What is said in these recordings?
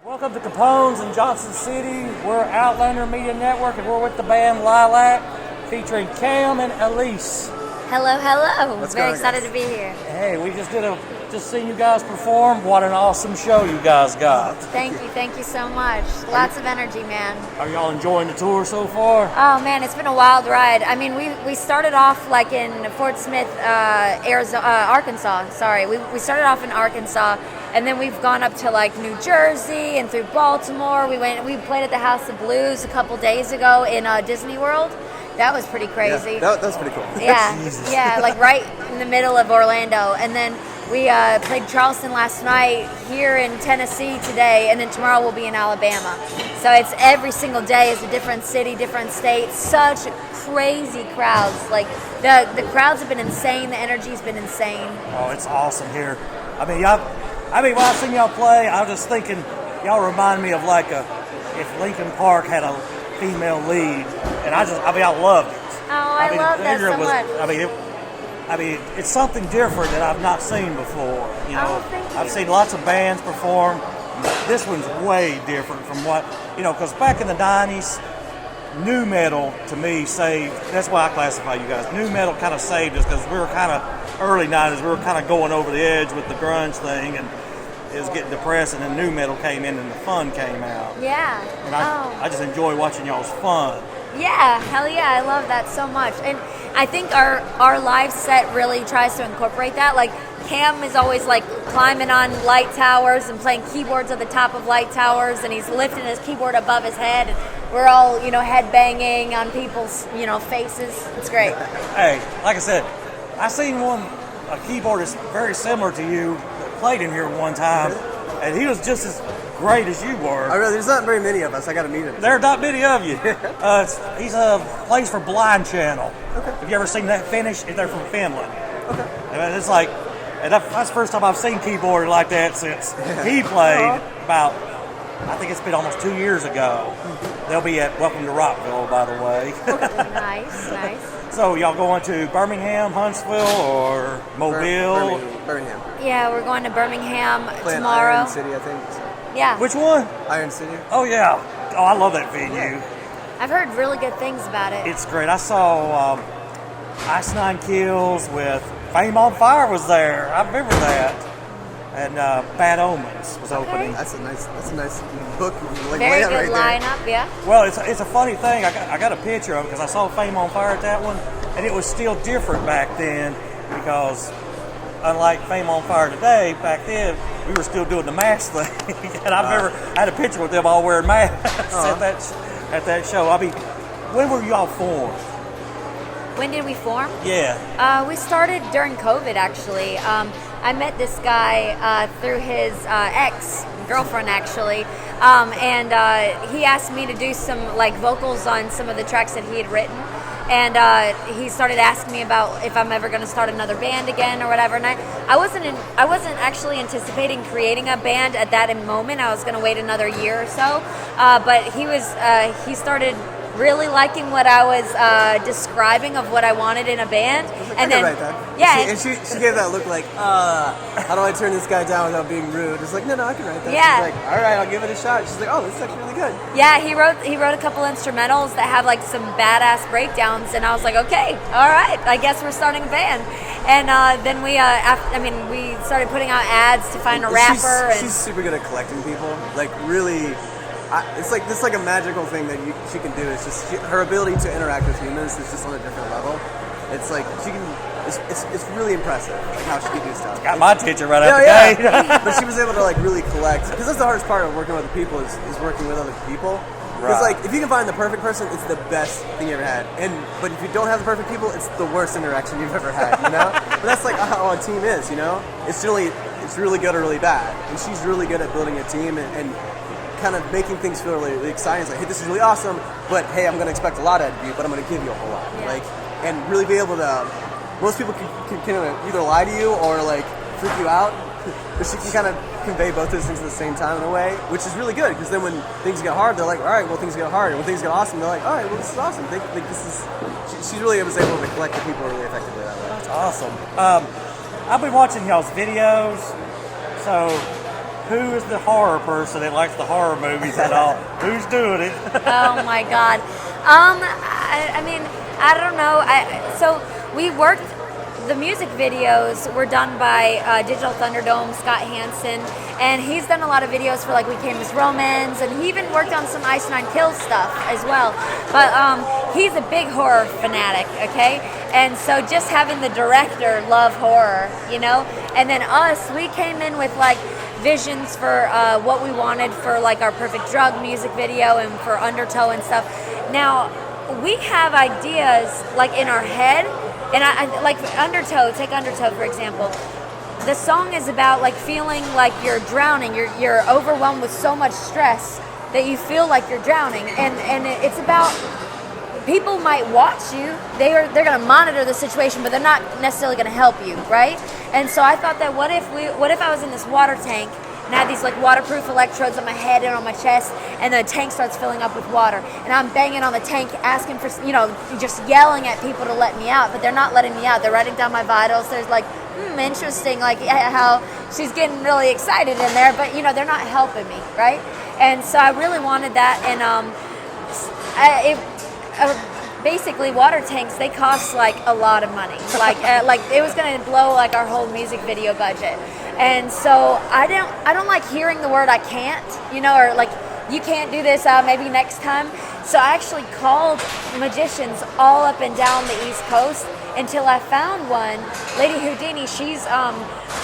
Welcome to Capone's in Johnson City. We're Outlander Media Network, and we're with the band Lilac, featuring Cam and Elise. Hello, hello. What's Very going on, excited guys? to be here. Hey, we just seen you guys perform. What an awesome show you guys got. Thank you so much. Lots of energy, man. Are y'all enjoying the tour so far? Oh man, it's been a wild ride. I mean, we started off like in Fort Smith, Arkansas. Sorry, we started off in Arkansas, and then we've gone up to like New Jersey and through Baltimore. We played at the House of Blues a couple days ago in Disney World. That was pretty crazy. Yeah, that was pretty cool. Yeah, Jesus. yeah, like right in the middle of Orlando. And then we played Charleston last night, here in Tennessee today, and then tomorrow we'll be in Alabama. So it's every single day is a different city, different state. Such crazy crowds. Like the crowds have been insane. The energy's been insane. Oh, it's awesome here. I mean, when I seen y'all play, I was just thinking, y'all remind me of like if Lincoln Park had a female lead, and I loved it. Oh, I love that so much. I mean, it's something different that I've not seen before. You know, Oh, thank you. I've seen lots of bands perform. This one's way different from what, because back in the 90s, nu metal to me saved, that's why I classify you guys. Nu metal kind of saved us because we were kind of, early 90s, we were kind of going over the edge with the grunge thing, and it was getting depressing, and nu metal came in and the fun came out. Yeah. And I just enjoy watching y'all's fun. Yeah, hell yeah, I love that so much. And I think our live set really tries to incorporate that. Like Cam is always like climbing on light towers and playing keyboards at the top of light towers, and he's lifting his keyboard above his head, and we're all, head banging on people's, faces. It's great. Hey, like I said, I seen a keyboardist very similar to you that played in here one time, and he was just as great as you were. There's not very many of us. I got to meet him. There are not many of you. He's plays for Blind Channel. Okay. Have you ever seen that finish? They're from Finland. Okay. And it's like, and that's the first time I've seen keyboard like that since he played about, I think it's been almost 2 years ago. They'll be at Welcome to Rockville, by the way. Nice. So y'all going to Birmingham, Huntsville, or Mobile? Birmingham. Yeah, we're going to Birmingham Playing tomorrow. Iron City, I think. So. Yeah. Which one? Iron City. Oh yeah. Oh, I love that venue. I've heard really good things about it. It's great. I saw Ice Nine Kills with Fame on Fire was there. I remember that. And Bad Omens was opening. That's a nice book. Like, Very layout good right there. lineup, yeah. Well, it's a funny thing. I got a picture of it because I saw Fame on Fire at that one, and it was still different back then because unlike Fame on Fire today, back then we were still doing the mask thing. And I had a picture with them all wearing masks at that show. I mean, when were y'all formed? When did we form? Yeah. We started during COVID, actually. I met this guy through his ex-girlfriend, actually. And he asked me to do some like vocals on some of the tracks that he had written. And he started asking me about if I'm ever going to start another band again or whatever. And I wasn't actually anticipating creating a band at that moment. I was going to wait another year or so. But he started really liking what I was describing of what I wanted in a band. And then, yeah. And she gave that look like, how do I turn this guy down without being rude? It's like, no, I can write that. Yeah. She's like, all right, I'll give it a shot. She's like, oh, this is actually really good. Yeah, he wrote a couple instrumentals that have like some badass breakdowns, and I was like, okay, all right, I guess we're starting a band. And then we started putting out ads to find a rapper. She's super good at collecting people. Like really. It's like a magical thing that she can do. It's just her ability to interact with humans is just on a different level. It's like she can. It's really impressive like how she can do stuff. Got my attention right out the gate. But she was able to like really collect, because that's the hardest part of working with other people is working with other people. Because like if you can find the perfect person, it's the best thing you ever had. But if you don't have the perfect people, it's the worst interaction you've ever had. But that's like how a team is. It's really good or really bad, and she's really good at building a team and kind of making things feel really, really exciting. It's like, hey, this is really awesome, but hey, I'm going to expect a lot out of you, but I'm going to give you a whole lot. Yeah. And really be able to. Most people can either lie to you or like freak you out, but she can kind of convey both those things at the same time in a way, which is really good. Because then when things get hard, they're like, all right, well, things get hard, and when things get awesome, they're like, all right, well, this is awesome. She really was able to collect the people really effectively that way. That's awesome. I've been watching y'all's videos, so who is the horror person that likes the horror movies at all? Who's doing it? Oh my God. I mean, I don't know. So we worked. The music videos were done by Digital Thunderdome, Scott Hansen, and he's done a lot of videos for like We Came as Romans, and he even worked on some Ice Nine Kills stuff as well. But he's a big horror fanatic, okay? And so just having the director love horror, you know? And then us, we came in with like visions for what we wanted for like our Perfect Drug music video and for Undertow and stuff. Now, we have ideas like in our head. And I like Undertow, take Undertow for example. The song is about like feeling like you're drowning. You're overwhelmed with so much stress that you feel like you're drowning. And it's about people might watch you. They're going to monitor the situation, but they're not necessarily going to help you, right? And so I thought that what if I was in this water tank and I had these like waterproof electrodes on my head and on my chest, and the tank starts filling up with water, and I'm banging on the tank asking for, you know, just yelling at people to let me out, but they're not letting me out. They're writing down my vitals. There's like, interesting, like how she's getting really excited in there, but you know, they're not helping me, right? And so I really wanted that, and basically water tanks, they cost like a lot of money. Like it was gonna blow like our whole music video budget. And so I don't like hearing the word I can't, you know, or like you can't do this, maybe next time. So I actually called magicians all up and down the East Coast until I found one, Lady Houdini. She's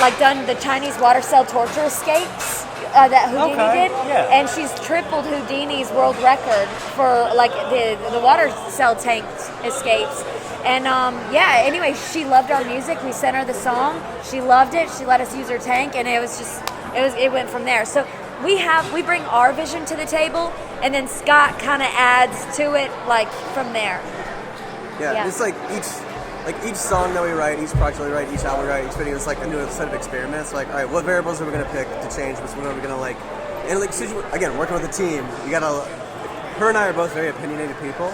like done the Chinese water cell torture escapes that Houdini did, yeah. and she's tripled Houdini's world record for like the water cell tank escapes. And yeah, anyway, she loved our music. We sent her the song. She loved it. She let us use her tank, and it went from there. So we bring our vision to the table, and then Scott kind of adds to it like from there. Yeah, it's like each song that we write, each project we write, each album we write, each video is like a new set of experiments. Like, all right, what variables are we gonna pick to change? What are we gonna like? And like, again, working with a team, you gotta. Her and I are both very opinionated people,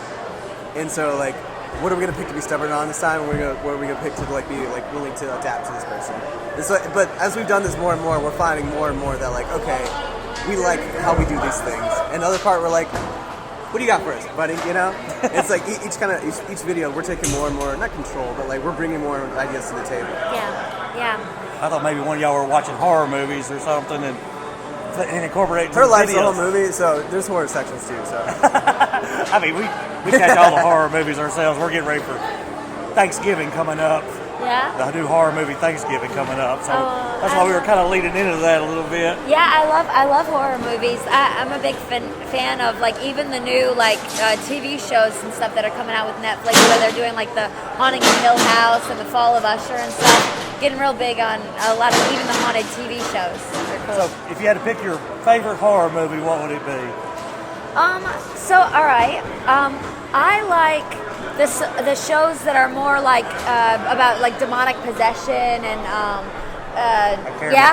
and so like, what are we gonna pick to be stubborn on this time? And what are we gonna pick to like be like willing to adapt to this person? It's like, but as we've done this more and more, we're finding more and more that like, okay, we like how we do these things. And the other part, we're like, what do you got for us, buddy? You know, it's like each video, we're taking more and more, not control, but like we're bringing more ideas to the table. Yeah. I thought maybe one of y'all were watching horror movies or something and incorporating Her life's videos. a whole movie, so there's horror sections too. So I mean, we catch all the horror movies ourselves. We're getting ready for Thanksgiving coming up. Yeah. The new horror movie Thanksgiving coming up. So that's why we were kind of leading into that a little bit. Yeah, I love horror movies. I'm a big fan of like even the new like TV shows and stuff that are coming out with Netflix, where they're doing like the Haunting of Hill House and the Fall of Usher and stuff. Getting real big on a lot of even the haunted TV shows. They're cool. So if you had to pick your favorite horror movie, what would it be? So all right. I like the shows that are more like about like demonic possession and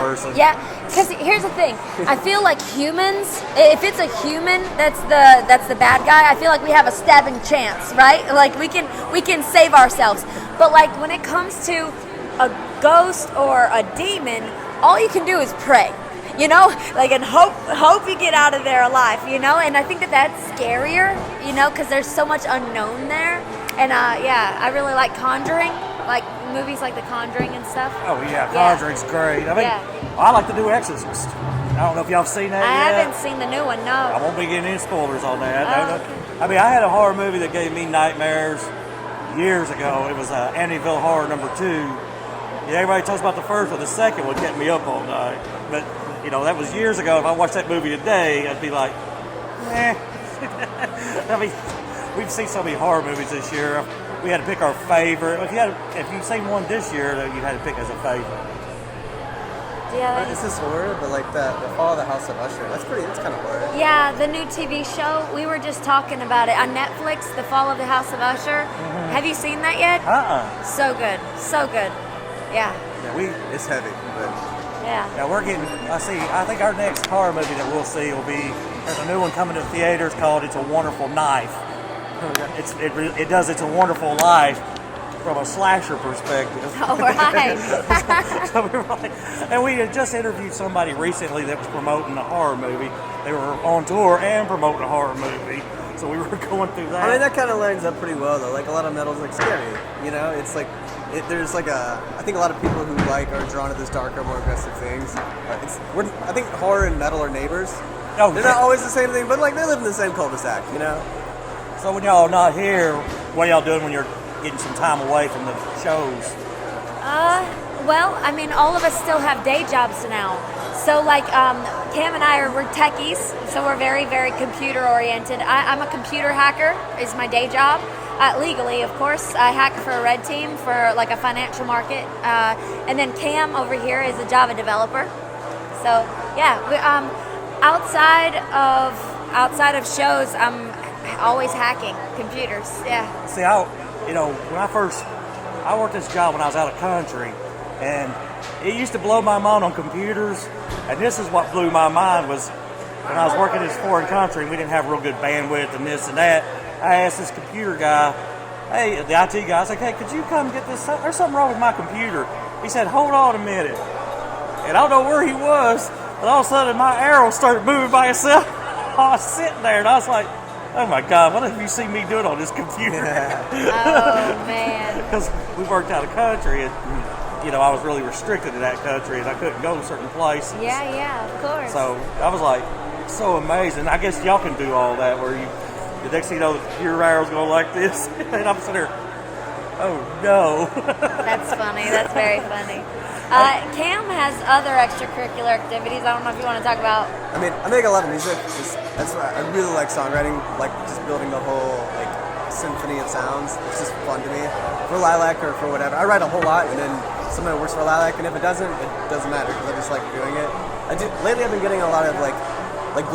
person. yeah. Because here's the thing, I feel like humans, if it's a human that's the bad guy, I feel like we have a stabbing chance, right? Like we can save ourselves. But like when it comes to a ghost or a demon, all you can do is pray. You know, like, and hope you get out of there alive, you know? And I think that's scarier, you know, because there's so much unknown there. And, yeah, I really like Conjuring, like movies like The Conjuring and stuff. Oh, yeah, Conjuring's great. I mean, I like to do Exorcist. I don't know if y'all have seen that I yet. haven't seen the new one, no. I won't be getting any spoilers on that. Oh, okay. I mean, I had a horror movie that gave me nightmares years ago. It was Amityville Horror #2. Yeah, everybody talks about the first one. The second one kept me up all night. But, you know, that was years ago. If I watched that movie today, I'd be like, eh. I mean, we've seen so many horror movies this year. We had to pick our favorite. If you've seen one this year that you had to pick as a favorite. Yeah. This is horror, but like the Fall of the House of Usher, that's kind of horror. Yeah, the new TV show, we were just talking about it on Netflix, The Fall of the House of Usher. Mm-hmm. Have you seen that yet? So good. So good. Yeah. Yeah, it's heavy, but yeah. We're getting. I think our next horror movie that we'll see will be. There's a new one coming to theaters called "It's a Wonderful Knife." It does. It's a Wonderful Life, from a slasher perspective. All right. So we were like, and we had just interviewed somebody recently that was promoting a horror movie. They were on tour and promoting a horror movie. So we were going through that. I mean, that kind of lines up pretty well, though. Like, a lot of metal's, like, scary, you know? It's like, there's, like, I think a lot of people who, like, are drawn to this darker, more aggressive things. I think horror and metal are neighbors. Oh, They're not always the same thing, but, like, they live in the same cul-de-sac, you know? So when y'all not here, what y'all doing when you're getting some time away from the shows? Well, I mean, all of us still have day jobs now. So, like, Cam and we're techies, so we're very, very computer oriented. I'm a computer hacker, is my day job. Legally, of course. I hack for a red team for, like, a financial market. And then Cam over here is a Java developer. So, yeah, outside of shows, I'm always hacking computers. Yeah. See, when I worked this job when I was out of country, and it used to blow my mind on computers, and this is what blew my mind was when I was working in this foreign country and we didn't have real good bandwidth and this and that. I asked this computer guy, the IT guy, I was like, hey, could you come get this? There's something wrong with my computer. He said, hold on a minute. And I don't know where he was, but all of a sudden my arrow started moving by itself. I was sitting there and I was like, oh my God, what have you seen me doing on this computer? Oh, man. Because we worked out of country and, I was really restricted to that country and I couldn't go to certain places. Yeah, of course. So I was like, so amazing. I guess y'all can do all that where the next thing you know, the computer arrow's going like this. And I'm sitting there, oh no. That's funny. That's very funny. Cam has other extracurricular activities. I don't know if you want to talk about. I mean, I make a lot of music. That's why I really like songwriting, like just building the whole like symphony of sounds. It's just fun to me. For Lilac or for whatever, I write a whole lot, and then some of it works for Lilac, and if it doesn't matter because I just like doing it. Lately, I've been getting a lot of like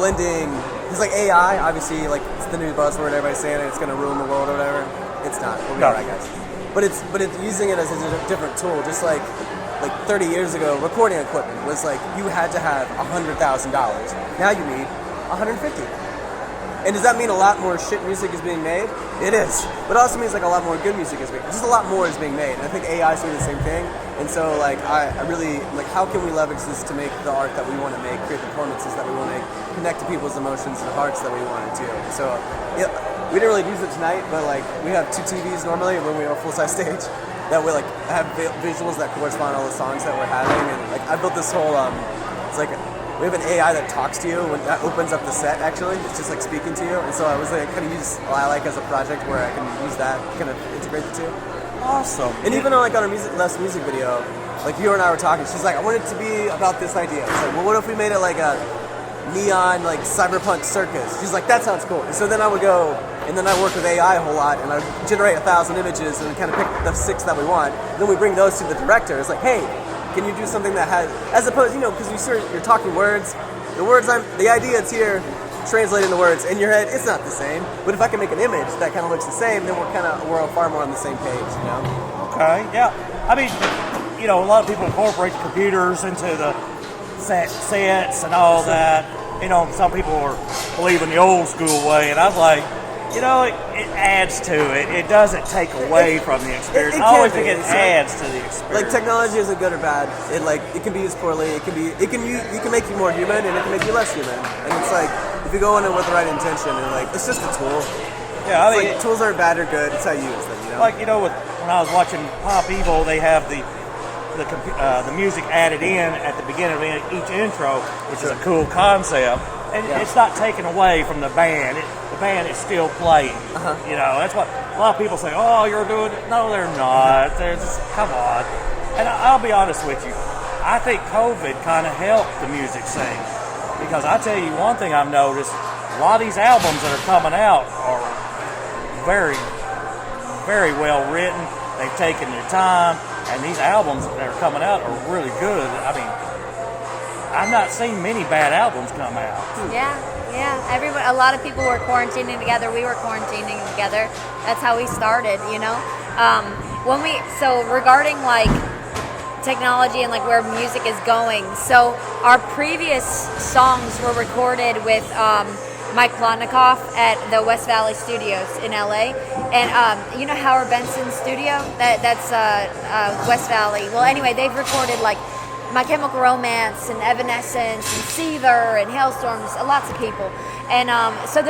blending. Because like AI, obviously, like it's the new buzzword. Everybody's saying it, it's going to ruin the world or whatever. It's not. We'll be alright, guys. But it's using it as a different tool, just like 30 years ago, recording equipment was like you had to have $100,000. Now you need $150,000. And does that mean a lot more shit music is being made? It is. But it also means like a lot more good music is being made. Just a lot more is being made. And I think AI is doing the same thing. And so like I really like how can we leverage this to make the art that we want to make, create the performances that we want to make, connect to people's emotions and hearts that we want to do. So yeah, we didn't really use it tonight, but like we have 2 TVs normally when we have a full-size stage. That way, like, have visuals that correspond to all the songs that we're having, and like, I built this whole, it's like, we have an AI that talks to you when that opens up the set, actually. It's just like speaking to you, and so I was like, kind of use Lilac as a project where I can use that, kind of integrate the two. Awesome. And even on like on a Les music video, like you and I were talking, she's like, I want it to be about this idea. It's like, well, what if we made it like a neon, like cyberpunk circus? She's like, that sounds cool. And so then I would go, and then I work with AI a whole lot, and I generate 1,000 images, and kind of pick the 6 that we want. And then we bring those to the director. It's like, hey, can you do something that has, as opposed, because you're talking words. The idea is here, translating the words in your head. It's not the same. But if I can make an image that kind of looks the same, then we're far more on the same page. Okay, yeah. I mean, a lot of people incorporate computers into the sets and all that. Some people believe in the old school way, and I was like, it adds to it. It doesn't take away from the experience. I always think it adds to the experience. Like technology isn't good or bad. It can be used poorly. You can make you more human, and it can make you less human. And it's like if you go in it with the right intention, and like it's just a tool. Yeah, I mean, like tools aren't bad or good. It's how you use them. Like when I was watching Pop Evil, they have the music added in at the beginning of each intro, which is a cool concept. And it's not taken away from the band. The band is still playing. That's what a lot of people say. Oh, you're doing it. No, they're not. They're just, come on. And I'll be honest with you. I think COVID kind of helped the music scene. Because I tell you one thing I've noticed, a lot of these albums that are coming out are very, very well written. They've taken their time. And these albums that are coming out are really good. I mean, I've not seen many bad albums come out. Yeah. A lot of people were quarantining together. We were quarantining together. That's how we started, regarding like technology and like where music is going. So our previous songs were recorded with Mike Plotnikoff at the West Valley Studios in LA, and you know Howard Benson's studio? That's West Valley. Well, anyway, they've recorded like My Chemical Romance and Evanescence and Seether and Hailstorms, lots of people. And so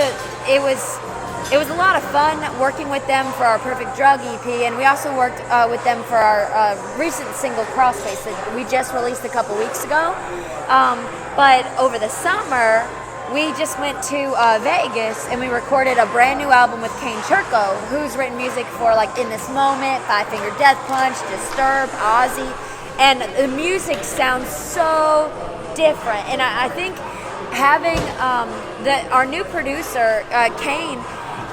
it was a lot of fun working with them for our Perfect Drug EP, and we also worked with them for our recent single Crossface that we just released a couple weeks ago. But over the summer, we just went to Vegas and we recorded a brand new album with Kane Churko, who's written music for like In This Moment, Five Finger Death Punch, Disturbed, Ozzy, and the music sounds so different. And I think having our new producer, Kane,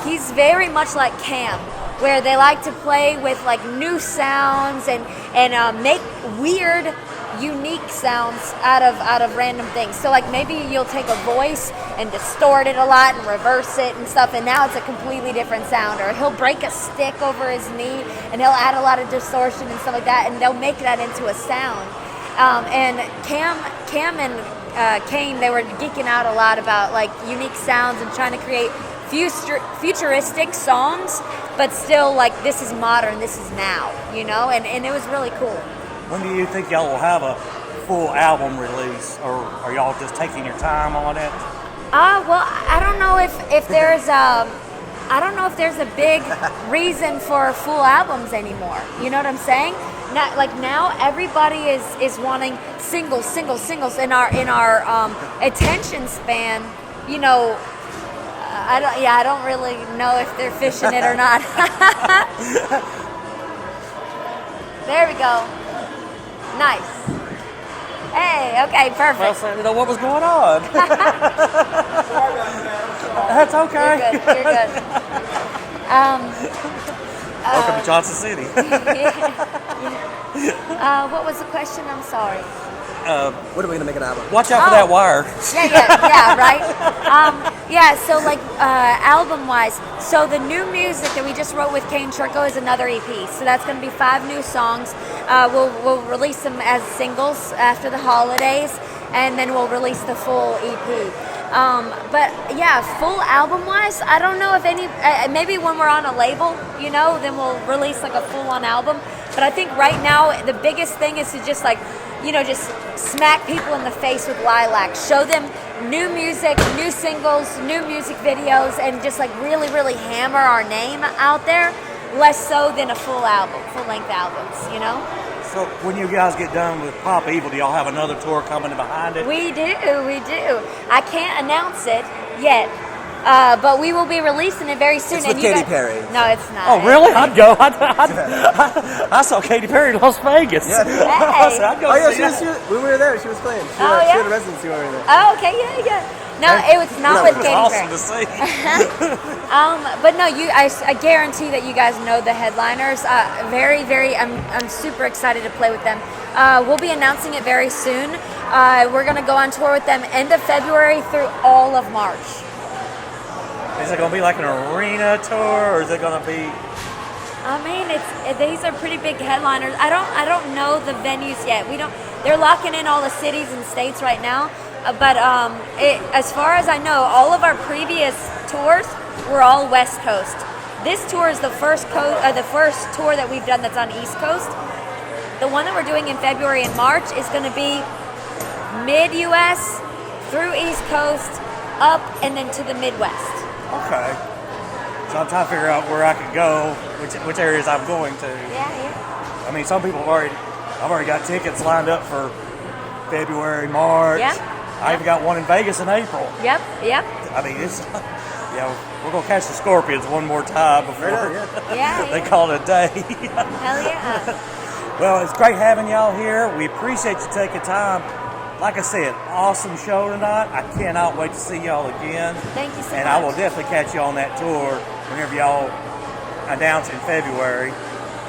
he's very much like Cam, where they like to play with like new sounds and make weird, unique sounds out of random things. So like maybe you'll take a voice and distort it a lot and reverse it and stuff, and now it's a completely different sound. Or he'll break a stick over his knee and he'll add a lot of distortion and stuff like that, and they'll make that into a sound. And Cam and Kane, they were geeking out a lot about like unique sounds and trying to create futuristic songs, but still like this is modern, this is now, you know, and it was really cool. When do you think y'all will have a full album release, or are y'all just taking your time on it? Well, I don't know if there's a big reason for full albums anymore. You know what I'm saying? Now everybody is wanting singles in our attention span. You know, I don't really know if they're fishing it or not. There we go. Nice. Hey, okay, perfect. Well, so I didn't know what was going on. That's okay. You're good. Welcome to Johnson City. What was the question? I'm sorry. When are we gonna make an album? Watch out for that wire. Yeah, right. So like album-wise, so the new music that we just wrote with Kane Churko is another EP. So that's going to be 5 new songs. We'll release them as singles after the holidays, and then we'll release the full EP. But yeah, full album-wise, I don't know if any. Maybe when we're on a label, you know, then we'll release like a full-on album. But I think right now the biggest thing is to just like, you know, just smack people in the face with Lilac. Show them new music, new singles, new music videos, and just like really, really hammer our name out there. Less so than a full-length albums, you know? So when you guys get done with Pop Evil, do y'all have another tour coming behind it? We do. I can't announce it yet. But we will be releasing it very soon. It's with Katy Perry. No, it's not. Oh, really? I'd go. I saw Katy Perry in Las Vegas. Yeah. Hey. I'd go see that. When we were there, she was playing. She yeah? had a residency over there. Oh, okay, yeah. No, it was not with Katy Awesome Perry. to see. But no, I guarantee that you guys know the headliners. I'm super excited to play with them. We'll be announcing it very soon. We're gonna go on tour with them end of February through all of March. Is it going to be like an arena tour, or is it going to be? I mean, these are pretty big headliners. I don't know the venues yet. They're locking in all the cities and states right now. But as far as I know, all of our previous tours were all West Coast. This tour is the first tour that we've done that's on East Coast. The one that we're doing in February and March is going to be mid-US through East Coast, up, and then to the Midwest. Okay. So I'm trying to figure out where I could go, which areas I'm going to. Yeah. I mean, some people I've already got tickets lined up for February, March. Yeah. I even got one in Vegas in April. Yep. I mean, we're gonna catch the Scorpions one more time before they call it a day. Hell yeah. Well, it's great having y'all here. We appreciate you taking time. Like I said, awesome show tonight. I cannot wait to see y'all again. Thank you so much. And I will definitely catch you on that tour whenever y'all announce in February.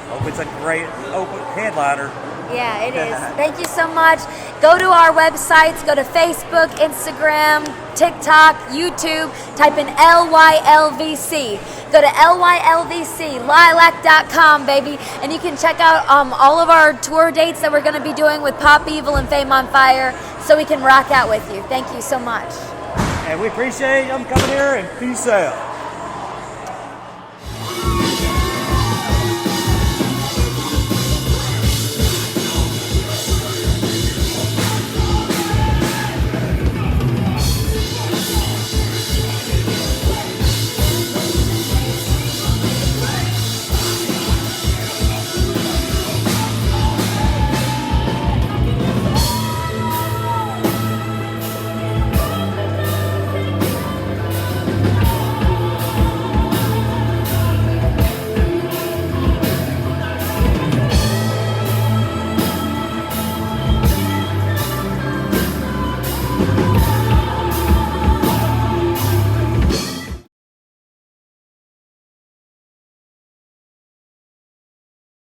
Hope it's a great open headliner. Yeah, it is. Thank you so much. Go to our websites. Go to Facebook, Instagram, TikTok, YouTube. Type in LYLVC. Go to LYLVC, lilac.com, baby. And you can check out all of our tour dates that we're going to be doing with Pop Evil and Fame on Fire, so we can rock out with you. Thank you so much. And we appreciate them coming here, and peace out.